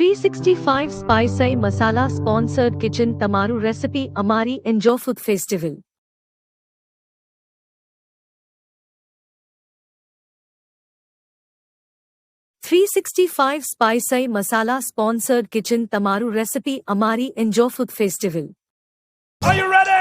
365 spicy મસાલા sponsored kitchen તમારું recipe અમારી enjoy food festival 365 spicy મસાલા sponsored kitchen તમારું recipe અમારી enjoy food festival Are you ready?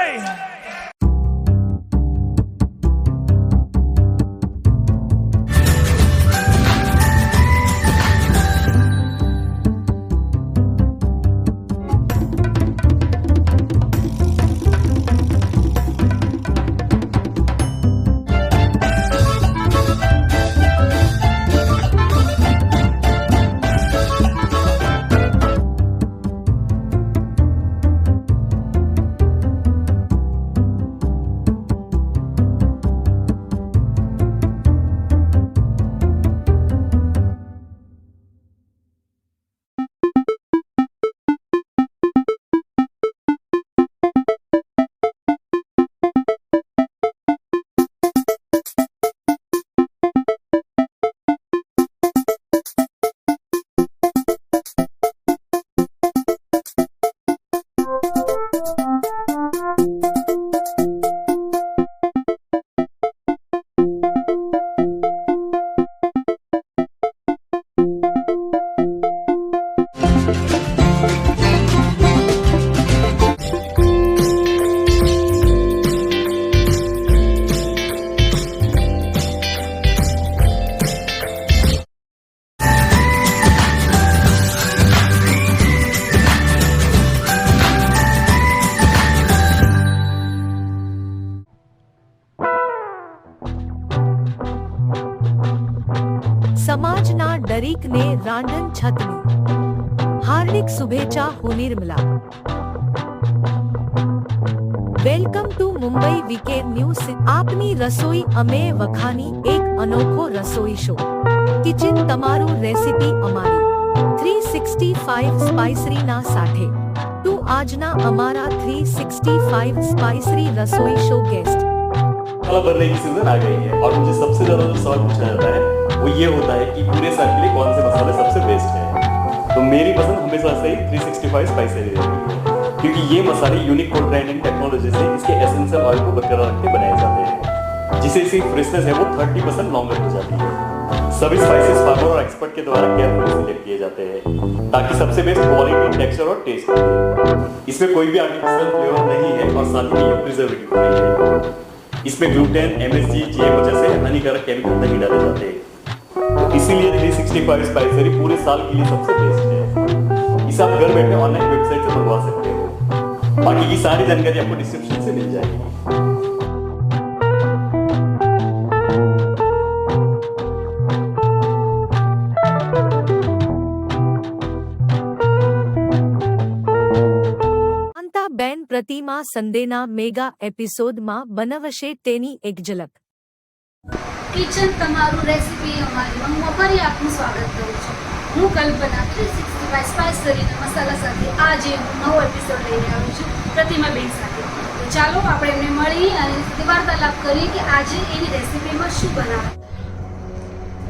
સમાજના દરેકને રાંધણ છતની હાર્દિક શુભેચ્છા હું Nirmala welcome to Mumbai weekend news આપની રસોઈ અમે વખાની એક અનોખો રસોઈ શો કિચન તમારું રેસિપી અમારી 365 સ્પાઇસરીના સાથે તો આજના અમારા 365 સ્પાइसरी रसोई शो गेस्ट बनने की सीजन आ गई है और मुझे सबसे ज्यादा जो सवाल पूछा जाता है वो ये होता है कि पूरे साल के लिए कौन से मसाले सबसे बेस्ट है। तो मेरी पसंद हमेशा से ही 365 स्पाइसरी रहती है क्योंकि ये मसाले यूनिक कोल्ड ग्राइंडिंग टेक्नोलॉजी से इसके एसेंशियल ऑयल को बरकरार रख के बनाए जाते हैं जिससे इसकी फ्रेशनेस है वो 30% लॉन्गर हो जाती है। सभी स्पाइसेस फार्मर और एक्सपर्ट के द्वारा केयरफुली सिलेक्ट किए जाते हैं ताकि सबसे बेस्ट क्वालिटी, टेक्सचर और टेस्ट मिले। इसमें कोई भी आर्टिफिशियल फ्लेवर नहीं है और साथ ही ये प्रिजर्वेटिव नहीं है। इसमें ग्लूटेन, MSG, GMO जैसे हानिकारक केमिकल नहीं डाले जाते, तो इसीलिए 365 स्पाइसरी पूरे साल के लिए सबसे बेस्ट है। इसे आप घर बैठे ऑनलाइन वेबसाइट से मंगवा सकते हो। बाकी की सारी जानकारी आपको डिस्क्रिप्शन से मिल जाएगी। બેન પ્રતિમા સંડેના મેગા એપિસોડમાં બનાવશે તેની એક ઝલક કિચન તમારું રેસિપી અમારીમાં હું ફરી આપનું સ્વાગત કરું છું। હું કલ્પના 365 સ્પાઇસરીના મસાલા સાથે આજે હું નવો એપિસોડ લઈને આવી છું પ્રતિમાબેન સાથે। તો ચાલો આપણે એમને મળી અને વાર્તાલાપ કરીએ કે આજે એની રેસિપીમાં શું બનાવે।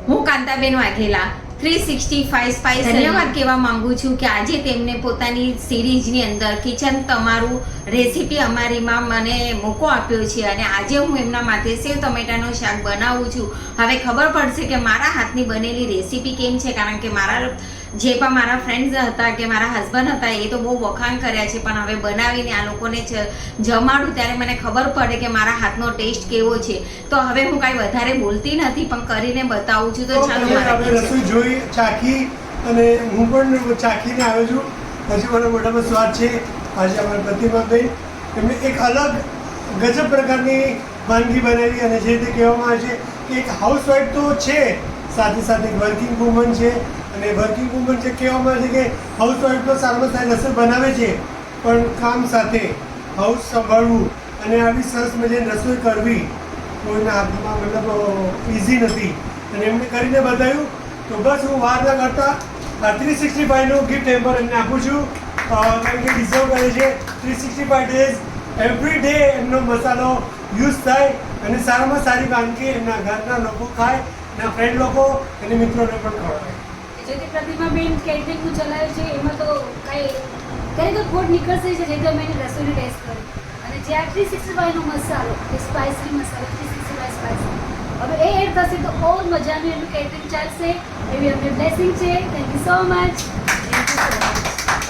હું કાંતાબેન વાઘેલા 365 સ્પાઇસ ધન્યવાદ કહેવા માંગુ છું કે આજે તેમને પોતાની સિરીઝની અંદર કિચન તમારું રેસિપી અમારીમાં મને મોકો આપ્યો છે અને આજે હું એમના માટે સેવ ટમેટાનું શાક બનાવું છું। હવે ખબર પડશે કે મારા હાથની બનેલી રેસિપી કેમ છે, કારણ કે મારા જે પણ મારા ફ્રેન્ડ્સ હતા કે મારા હસબન્ડ હતા એ તો બહુ વખાણ કર્યા છે, પણ હવે બનાવીને આ લોકોને જમાડું ત્યારે મને ખબર પડે કે મારા હાથનો ટેસ્ટ કેવો છે। તો હવે હું કાંઈ વધારે બોલતી નથી પણ કરીને બતાવું છું। તો ચાલો આપણે રસોઈ જોઈ ચાખી અને હું પણ ચાખીને આવ્યો છું। હજી મને મોટામાં સ્વાદ છે। આજે અમારા પ્રતિમાબેન એમને એક અલગ ગજબ પ્રકારની વાનગી બનાવી અને જે રીતે કહેવામાં આવે છે કે એક હાઉસવાઈફ તો છે, સાથે સાથે એક વર્કિંગ વુમન છે અને વર્કિંગ વુમન છે કહેવામાં આવે છે કે હાઉસવાઈફ તો સારામાં સારી રસોઈ બનાવે છે પણ કામ સાથે હાઉસ સંભાળવું અને આવી સરસ મજાની રસોઈ કરવી કોઈના હાથમાં મતલબ ઇઝી નથી અને એમને કરીને બતાવ્યું। તો બસ હું વાર ના કરતા 365નું ગિફ્ટ હેમ્પર એમને આપું છું કારણ કે ડિઝર્વ કરે છે। 365 ડેઝ એવરી ડે એમનો મસાલો યુઝ થાય અને સારામાં સારી વાનગી એમના ઘરના લોકો ખાય, એના ફ્રેન્ડ લોકો અને મિત્રોને પણ ખવડાવે। જે તે પ્રતિમાબેન કેટરિંગનું ચલાવે છે એમાં તો ક્યારેક તો ખોટ નીકળશે છે, જે તો અમે એની રસોઈની ટેસ્ટ કરી. અને જે આ 365 નો મસાલો, એ સ્પાઇસી મસાલો 365 સ્પાઇસી, હવે એ એડ થશે તો ઓર મજાનું એનું કેટરિંગ ચાલશે એવી અમને બ્લેસિંગ છે. Thank you so much.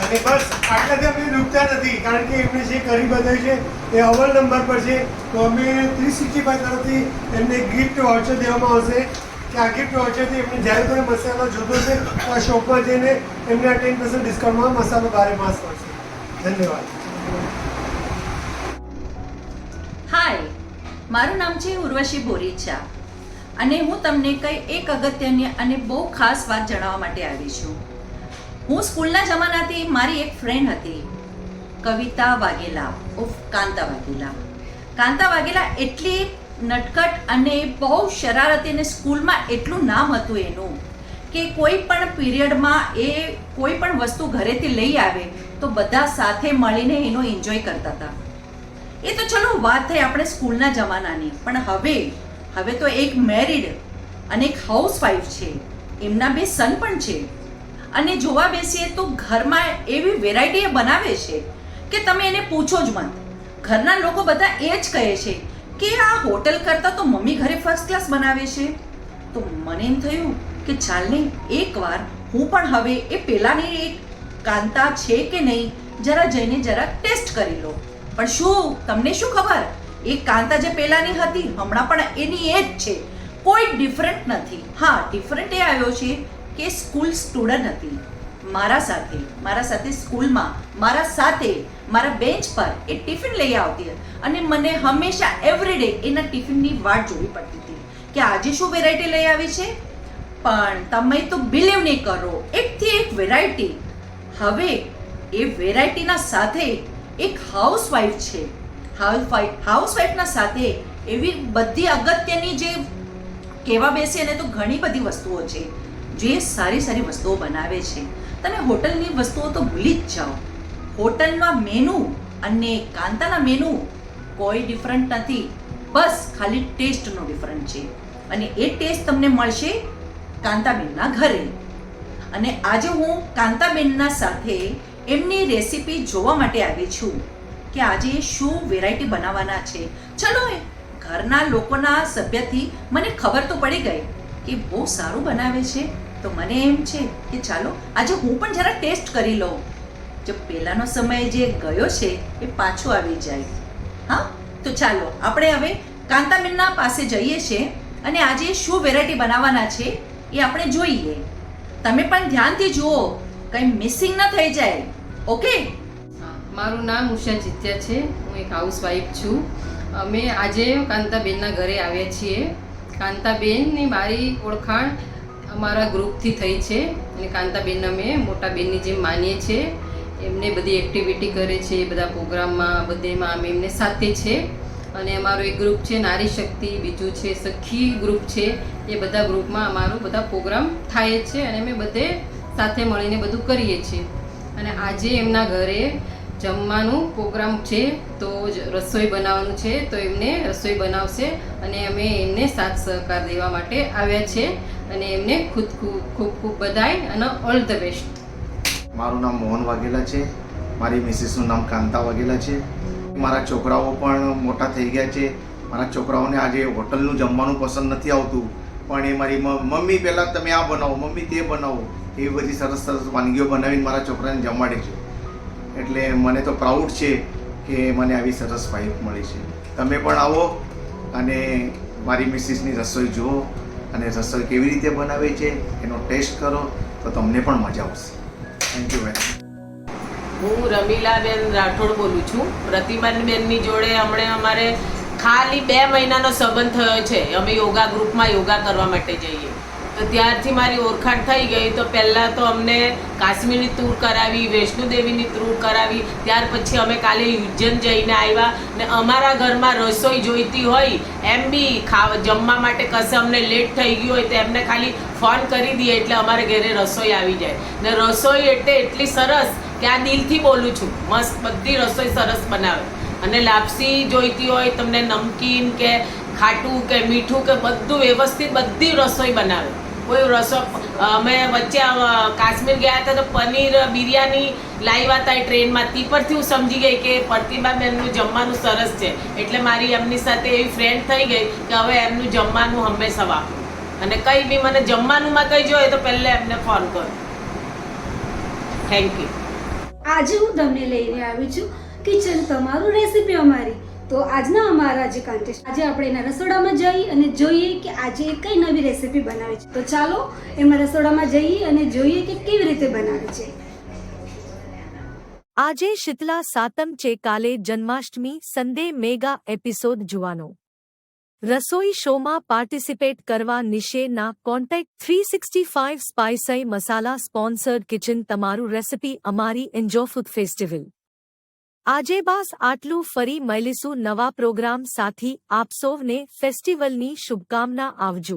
અને બસ આટલાથી અમે રૂકતા નથી, કારણ કે એમને જે કરી બતાવ્યું છે એ અવ્વલ નંબર પર છે. તો અમે 365 તરફથી એમને ગિફ્ટ વાઉચર દેવામાં આવશે કે આ ગિફ્ટ વાઉચરથી એમને જ્યારે કોઈ મસાલો જોતો છે તો આ શોપમાં જઈને એમને આ 10% ડિસ્કાઉન્ટમાં મસાલો બારે માસ મળશે. ધન્યવાદ. હાય, મારું નામ છે ઉર્વશી બોરીચા અને હું તમને કંઈ એક અગત્યની અને બહુ ખાસ વાત જણાવવા માટે આવી છું. હું સ્કૂલના જમાનાથી મારી એક ફ્રેન્ડ હતી, કવિતા વાઘેલા ઉર્ફ કાંતા વાઘેલા. કાંતા વાઘેલા એટલી નટખટ અને બહુ શરારતી અને સ્કૂલમાં એટલું નામ હતું એનું કે કોઈ પણ પીરિયડમાં એ કોઈ પણ વસ્તુ ઘરેથી લઈ આવે તો બધા સાથે મળીને એનો એન્જોય કરતા હતા. એ તો ચલો વાત થઈ આપણે સ્કૂલના જમાનાની, પણ હવે તો એક મેરિડ અને એક હાઉસવાઈફ છે, એમના 2 સન પણ છે. અને જોવા બેસીએ તો ઘરમાં એવી વેરાયટી એ બનાવે છે કે તમે એને પૂછો જ મત. ઘરના લોકો બધા એ જ કહે છે કે આ હોટલ કરતાં તો મમ્મી ઘરે ફર્સ્ટ ક્લાસ બનાવે છે. તો મને એમ થયું કે ચાલને એકવાર હું પણ હવે એ પહેલાંની એક કાંતા છે કે નહીં જરા જઈને જરા ટેસ્ટ કરી લો. પણ શું તમને શું ખબર, એ કાંતા જે પહેલાંની હતી હમણાં પણ એની એ જ છે, કોઈ ડિફરન્ટ નથી. હા, ડિફરન્ટ એ આવ્યો છે કે સ્કૂલ સ્ટુડન્ટ હતી મારા સાથે સ્કૂલમાં મારા બેન્ચ પર એ ટિફિન લઈ આવતી અને મને હંમેશા એવરીડે એના ટિફિનની વાટ જોવી પડતી હતી કે આજે શું વેરાયટી લઈ આવી છે. પણ તમે તો બિલીવ નહીં કરો, એકથી એક વેરાયટી. હવે એ વેરાયટીના સાથે એક હાઉસવાઈફ છે, હાઉસવાઈફના સાથે એવી બધી અગત્યની જે કહેવા બેસીએ ને તો ઘણી બધી વસ્તુઓ છે જે સારી સારી વસ્તુઓ બનાવે છે. તમે હોટલની વસ્તુઓ તો ભૂલી જ જાઓ. હોટલના મેનુ અને કાંતાના મેનુ કોઈ ડિફરન્ટ નથી, બસ ખાલી ટેસ્ટનો ડિફરન્ટ છે. અને એ ટેસ્ટ તમને મળશે કાંતાબેનના ઘરે. અને આજે હું કાંતાબેનના સાથે એમની રેસીપી જોવા માટે આવી છું કે આજે શું વેરાયટી બનાવવાના છે. ચલો, ઘરના લોકોના સભ્યથી મને ખબર તો પડી ગઈ કે બહુ સારું બનાવે છે, તો મને એમ છે કે ચાલો આજે હું પણ જરા ટેસ્ટ કરી લઉં. જો પહેલાંનો સમય જે ગયો છે એ પાછો આવી જાય. હા, તો ચાલો આપણે હવે કાંતાબેનના પાસે જઈએ છીએ અને આજે શું વેરાયટી બનાવવાના છે એ આપણે જોઈએ. તમે પણ ધ્યાનથી જુઓ, કંઈ મિસિંગ ન થઈ જાય. ઓકે? મારું નામ ઉષા જીત્યા છે, હું એક હાઉસવાઈફ છું. અમે આજે કાંતાબેનના ઘરે આવ્યા છીએ. કાંતાબેનની મારી ઓળખાણ અમારા ગ્રુપથી થઈ છે અને કાંતાબેન અમે મોટા બેનની જેમ માનીએ છીએ. એમને બધી એક્ટિવિટી કરે છે, બધા પ્રોગ્રામમાં બધેમાં અમે એમને સાથે છે. અને અમારો એક ગ્રુપ છે નારી શક્તિ, બીજું છે સખી ગ્રુપ છે. એ બધા ગ્રુપમાં અમારો બધા પ્રોગ્રામ થાય છે અને અમે બધે સાથે મળીને બધું કરીએ છીએ. અને આજે એમના ઘરે જમવાનું પ્રોગ્રામ છે, તો રસોઈ બનાવવાનું છે, તો એમને રસોઈ બનાવશે અને અમે એમને સાથ સહકાર દેવા માટે આવ્યા છે. અને એમને ખૂબ બધાય અને ઓલ ધ બેસ્ટ. મારું નામ મોહન વાઘેલા છે, મારી મિસિસનું નામ કાંતા વાઘેલા છે. મારા છોકરાઓ પણ મોટા થઈ ગયા છે. મારા છોકરાઓને આજે હોટલનું જમવાનું પસંદ નથી આવતું, પણ એ મારી મમ્મી પહેલાં તમે આ બનાવો, મમ્મી તે બનાવો, એવી બધી સરસ સરસ વાનગીઓ બનાવીને મારા છોકરાને જમાડે છે. એટલે મને તો પ્રાઉડ છે કે મને આવી સરસ વાઈફ મળી છે. તમે પણ આવો અને મારી મિસિસની રસોઈ જુઓ અને રસોઈ કેવી રીતે બનાવે છે એનો ટેસ્ટ કરો તો તમને પણ મજા આવશે. Thank you very much. હું રમીલાબેન રાઠોડ બોલું છું. પ્રતિમાબેનની જોડે હમણાં અમારે ખાલી 2 મહિનાનો સંબંધ થયો છે. અમે યોગા ગ્રુપમાં યોગા કરવા માટે જઈએ, તો ત્યારથી મારી ઓળખાણ થઈ ગઈ. તો પહેલાં તો અમને કાશ્મીરની ટૂર કરાવી, વૈષ્ણોદેવીની ટૂર કરાવી, ત્યાર પછી અમે કાલે ઉજ્જૈન જઈને આવ્યા. ને અમારા ઘરમાં રસોઈ જોઈતી હોય એમ બી જમવા માટે કશે અમને લેટ થઈ ગયું હોય તો એમને ખાલી ફોન કરી દઈએ એટલે અમારે ઘરે રસોઈ આવી જાય. ને રસોઈ એટલે એટલી સરસ કે આ દિલથી બોલું છું, મસ્ત બધી રસોઈ સરસ બનાવે. અને લાપસી જોઈતી હોય તમને, નમકીન કે ખાટું કે મીઠું કે બધું વ્યવસ્થિત બધી રસોઈ બનાવે. કોઈ રસો અમે વચ્ચે કાશ્મીર ગયા હતા તો પનીર બિરયાની લાવ્યા હતા એ ટ્રેનમાંથી પરથી હું સમજી ગઈ કે પ્રતિભાબેનનું જમવાનું સરસ છે, એટલે મારી એમની સાથે એવી ફ્રેન્ડ થઈ ગઈ કે હવે એમનું જમવાનું હંમેશા વાપરું અને કંઈ બી મને જમવાનુંમાં કંઈ જોઈએ તો પહેલાં એમને ફોન કરું. Thank you. આજે હું તમને લઈને આવી છું કિચન તમારું રેસીપી અમારી. તો આજના અમારા જે કન્ટેસ્ટ, આજે આપણે એના રસોડામાં જઈ અને જોઈએ કે આજે એ કઈ નવી રેસીપી બનાવે છે. તો ચાલો એમના રસોડામાં જઈએ અને જોઈએ કે કેવી રીતે બનાવે છે. આજે શીતલા સાતમ છે, કાલે જન્માષ્ટમી, સન્ડે મેગા એપિસોડ જોવાનો. રસોઈ શોમાં પાર્ટિસિપેટ કરવા નિશેના કોન્ટેક્ટ 365 સ્પાઇસી મસાલા સ્પોન્સર્ડ કિચન તમારું રેસીપી અમારી એન્જો ફૂડ ફેસ્ટિવલ. આજે બસ આટલું, ફરી મળીશું નવા પ્રોગ્રામ સાથી. આપ સૌને ફેસ્ટિવલની શુભકામના. આવજો.